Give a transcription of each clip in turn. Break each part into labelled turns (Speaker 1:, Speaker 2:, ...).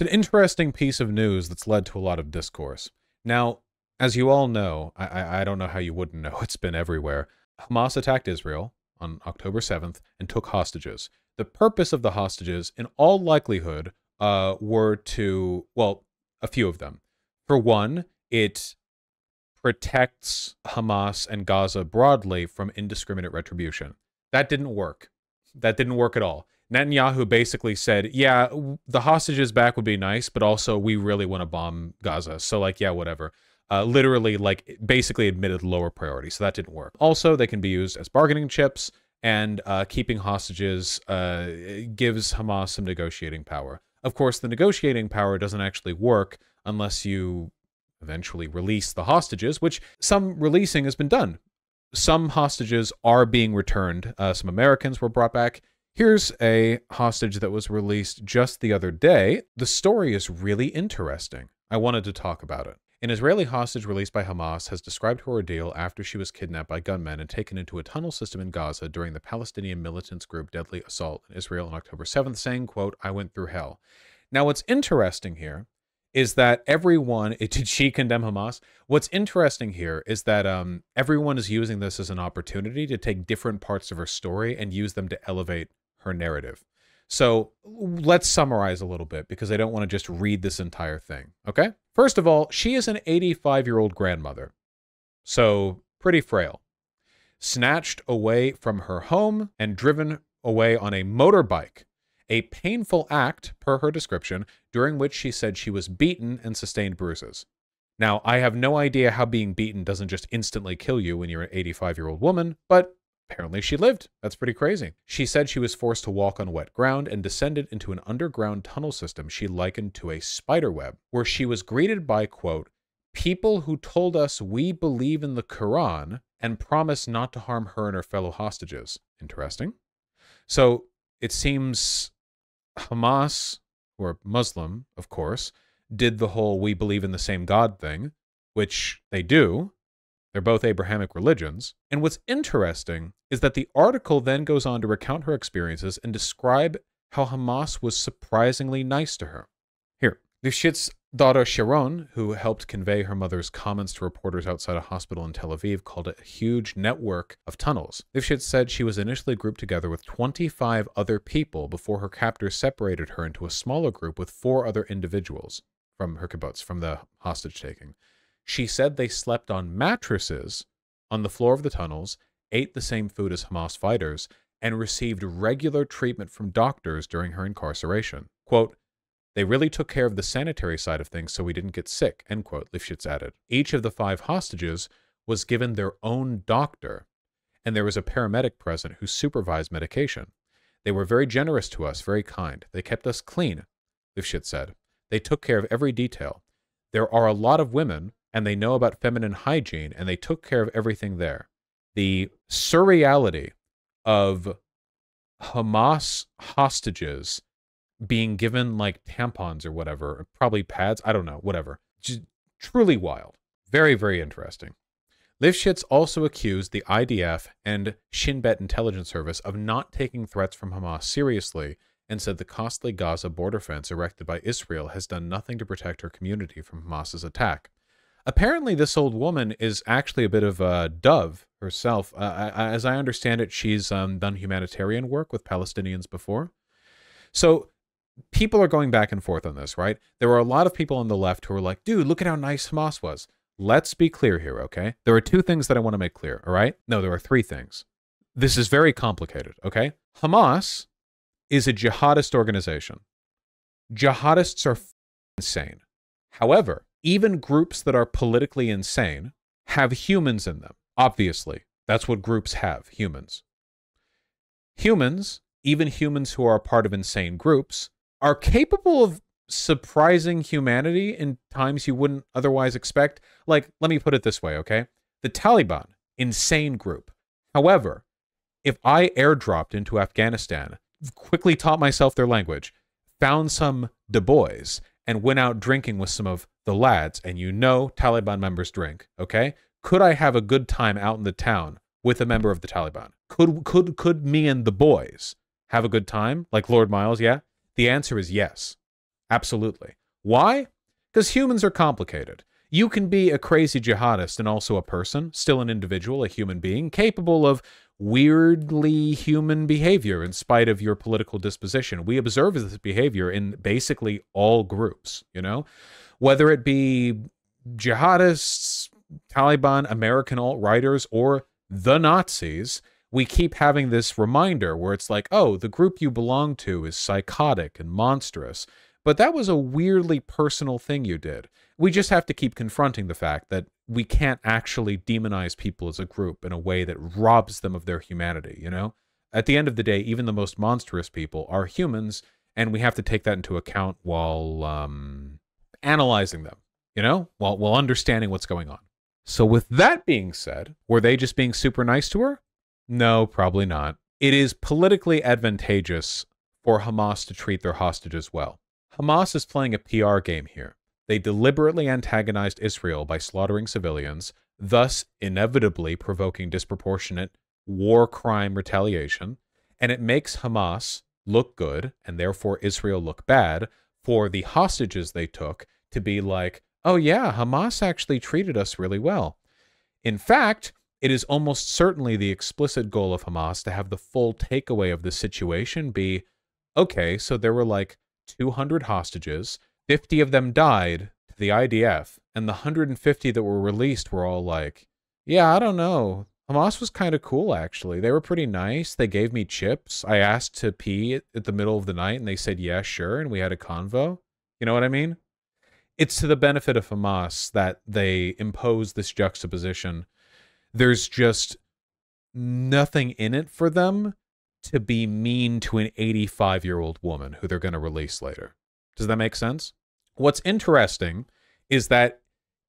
Speaker 1: It's an interesting piece of news that's led to a lot of discourse. Now, as you all know, I don't know how you wouldn't know, it's been everywhere. Hamas attacked Israel on October 7th and took hostages. The purpose of the hostages, in all likelihood, were to, well, a few of them. For one, it protects Hamas and Gaza broadly from indiscriminate retribution. That didn't work. That didn't work at all. Netanyahu basically said, yeah, the hostages back would be nice, but also we really want to bomb Gaza. So, like, yeah, whatever. Literally, like, basically admitted lower priority. So that didn't work. Also, they can be used as bargaining chips, and keeping hostages gives Hamas some negotiating power. Of course, the negotiating power doesn't actually work unless you eventually release the hostages, which some releasing has been done. Some hostages are being returned. Some Americans were brought back. Here's a hostage that was released just the other day. The story is really interesting. I wanted to talk about it. An Israeli hostage released by Hamas has described her ordeal after she was kidnapped by gunmen and taken into a tunnel system in Gaza during the Palestinian militants group deadly assault in Israel on October 7th, saying, quote, "I went through hell." Now, what's interesting here is that everyone, did she condemn Hamas? What's interesting here is that everyone is using this as an opportunity to take different parts of her story and use them to elevate her narrative. So let's summarize a little bit because I don't want to just read this entire thing, okay? First of all, she is an 85-year-old grandmother, so pretty frail. Snatched away from her home and driven away on a motorbike. A painful act, per her description, during which she said she was beaten and sustained bruises. Now, I have no idea how being beaten doesn't just instantly kill you when you're an 85-year-old woman, but apparently she lived. That's pretty crazy. She said she was forced to walk on wet ground and descended into an underground tunnel system she likened to a spider web, where she was greeted by, quote, "people who told us we believe in the Quran and promised not to harm her and her fellow hostages." Interesting. So it seems Hamas, who are Muslim, of course, did the whole "we believe in the same God" thing, which they do. They're both Abrahamic religions. And what's interesting is that the article then goes on to recount her experiences and describe how Hamas was surprisingly nice to her. Here, Lifshit's daughter Sharon, who helped convey her mother's comments to reporters outside a hospital in Tel Aviv, called it a huge network of tunnels. Lifshitz said she was initially grouped together with 25 other people before her captors separated her into a smaller group with 4 other individuals from her kibbutz, from the hostage taking. She said they slept on mattresses on the floor of the tunnels, ate the same food as Hamas fighters, and received regular treatment from doctors during her incarceration. Quote, "They really took care of the sanitary side of things so we didn't get sick," end quote, Lifshitz added. Each of the 5 hostages was given their own doctor, and there was a paramedic present who supervised medication. "They were very generous to us, very kind. They kept us clean," Lifshitz said. "They took care of every detail. There are a lot of women, and they know about feminine hygiene, and they took care of everything there." The surreality of Hamas hostages being given like tampons or whatever, probably pads, I don't know, whatever. Just truly wild. Very, very interesting. Lifshitz also accused the IDF and Shin Bet intelligence service of not taking threats from Hamas seriously and said the costly Gaza border fence erected by Israel has done nothing to protect her community from Hamas's attack. Apparently, this old woman is actually a bit of a dove herself. As I understand it, she's done humanitarian work with Palestinians before. So people are going back and forth on this, right? There are a lot of people on the left who are like, dude, look at how nice Hamas was. Let's be clear here, okay? There are 2 things that I want to make clear, all right? No, there are 3 things. This is very complicated, okay? Hamas is a jihadist organization. Jihadists are insane. However, even groups that are politically insane have humans in them. Obviously, that's what groups have, humans. Humans, even humans who are a part of insane groups, are capable of surprising humanity in times you wouldn't otherwise expect. Like, let me put it this way, okay? The Taliban, insane group. However, if I airdropped into Afghanistan, quickly taught myself their language, found some Du Bois, and went out drinking with some of the lads, and you know Taliban members drink, okay? Could I have a good time out in the town with a member of the Taliban? Could me and the boys have a good time? Like Lord Miles, yeah? The answer is yes. Absolutely. Why? Because humans are complicated. You can be a crazy jihadist and also a person, still an individual, a human being, capable of weirdly human behavior in spite of your political disposition. We observe this behavior in basically all groups, you know? Whether it be jihadists, Taliban, American alt-righters, or the Nazis, we keep having this reminder where it's like, oh, the group you belong to is psychotic and monstrous. But that was a weirdly personal thing you did. We just have to keep confronting the fact that we can't actually demonize people as a group in a way that robs them of their humanity, you know? At the end of the day, even the most monstrous people are humans, and we have to take that into account while analyzing them, you know? While understanding what's going on. So with that being said, were they just being super nice to her? No, probably not. It is politically advantageous for Hamas to treat their hostages well. Hamas is playing a PR game here. They deliberately antagonized Israel by slaughtering civilians, thus inevitably provoking disproportionate war crime retaliation, and it makes Hamas look good, and therefore Israel look bad, for the hostages they took to be like, oh yeah, Hamas actually treated us really well. In fact, it is almost certainly the explicit goal of Hamas to have the full takeaway of the situation be, okay, so there were like 200 hostages, 50 of them died to the IDF, and the 150 that were released were all like, yeah, I don't know. Hamas was kind of cool, actually. They were pretty nice. They gave me chips. I asked to pee at the middle of the night, and they said, yeah, sure, and we had a convo. You know what I mean? It's to the benefit of Hamas that they impose this juxtaposition. There's just nothing in it for them to be mean to an 85-year-old woman who they're going to release later. Does that make sense? What's interesting is that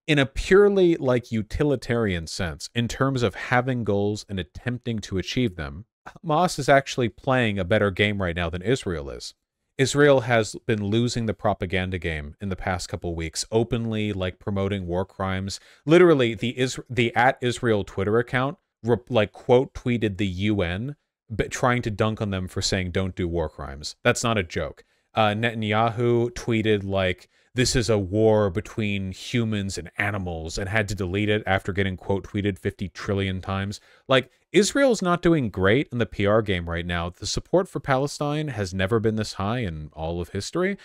Speaker 1: in a purely like utilitarian sense, in terms of having goals and attempting to achieve them, Hamas is actually playing a better game right now than Israel is. Israel has been losing the propaganda game in the past couple weeks, openly like promoting war crimes. Literally, the @Israel Twitter account like quote tweeted the UN, but trying to dunk on them for saying don't do war crimes. That's not a joke. Netanyahu tweeted like, this is a war between humans and animals, and had to delete it after getting quote tweeted 50 trillion times. Like, Israel's not doing great in the PR game right now. The support for Palestine has never been this high in all of history.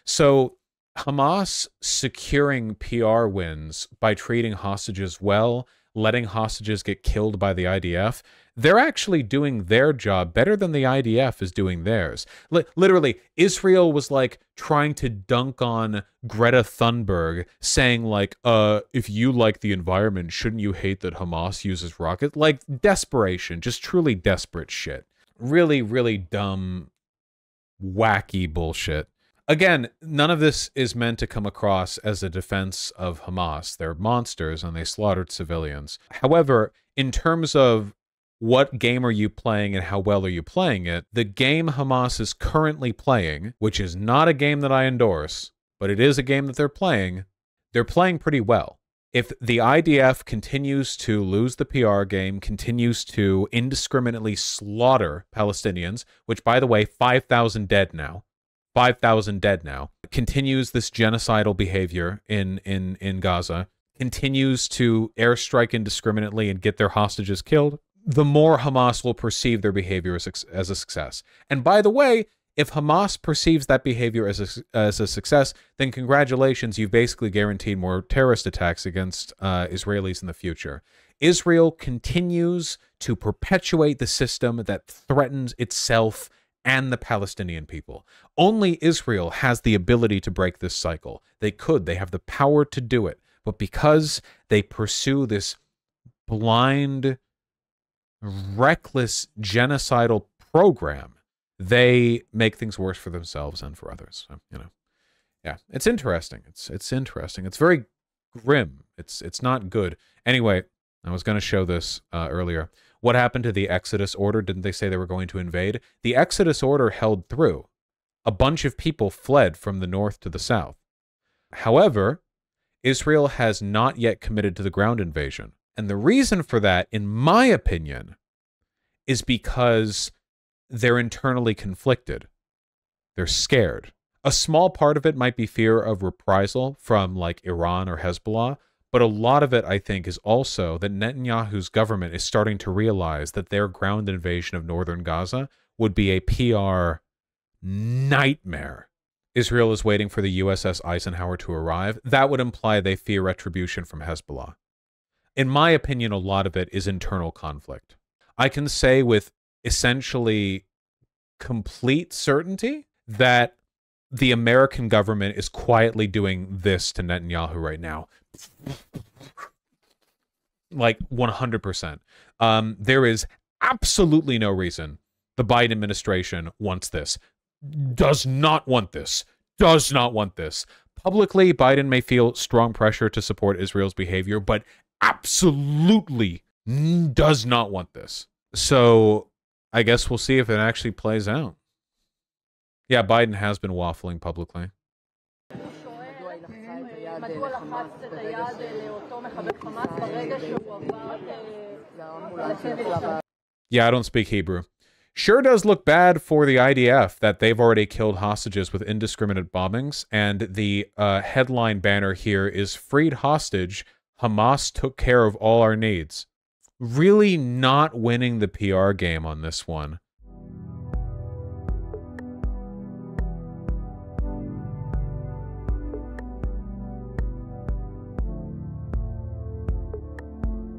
Speaker 1: So Hamas securing PR wins by treating hostages well, letting hostages get killed by the IDF, they're actually doing their job better than the IDF is doing theirs. Literally, Israel was like trying to dunk on Greta Thunberg, saying like, if you like the environment, shouldn't you hate that Hamas uses rockets? Like, desperation, just truly desperate shit. Really, really dumb, wacky bullshit. Again, none of this is meant to come across as a defense of Hamas. They're monsters and they slaughtered civilians. However, in terms of what game are you playing and how well are you playing it, the game Hamas is currently playing, which is not a game that I endorse, but it is a game that they're playing pretty well. If the IDF continues to lose the PR game, continues to indiscriminately slaughter Palestinians, which, by the way, 5,000 dead now, 5,000 dead now, continues this genocidal behavior in Gaza, continues to airstrike indiscriminately and get their hostages killed, the more Hamas will perceive their behavior as a success. And by the way, if Hamas perceives that behavior as a success, then congratulations, you've basically guaranteed more terrorist attacks against Israelis in the future. Israel continues to perpetuate the system that threatens itself and the Palestinian people. Only Israel has the ability to break this cycle. They have the power to do it. But because they pursue this blind, reckless, genocidal program, they make things worse for themselves and for others. So, you know, yeah, it's interesting. It's interesting. It's very grim. It's not good. Anyway, I was going to show this earlier. What happened to the Exodus order? Didn't they say they were going to invade? The Exodus order held through. A bunch of people fled from the north to the south. However, Israel has not yet committed to the ground invasion. And the reason for that, in my opinion, is because they're internally conflicted. They're scared. A small part of it might be fear of reprisal from like Iran or Hezbollah, but a lot of it, I think, is also that Netanyahu's government is starting to realize that their ground invasion of northern Gaza would be a PR nightmare. Israel is waiting for the USS Eisenhower to arrive. That would imply they fear retribution from Hezbollah. In my opinion, a lot of it is internal conflict. I can say with essentially complete certainty that the American government is quietly doing this to Netanyahu right now. Like 100%. There is absolutely no reason the Biden administration wants this. Does not want this. Does not want this. Publicly, Biden may feel strong pressure to support Israel's behavior, but absolutely does not want this. So I guess we'll see if it actually plays out. Yeah, Biden has been waffling publicly. Yeah, I don't speak Hebrew. Sure does look bad for the IDF that they've already killed hostages with indiscriminate bombings, and the headline banner here is "Freed hostage, Hamas took care of all our needs." Really not winning the PR game on this one.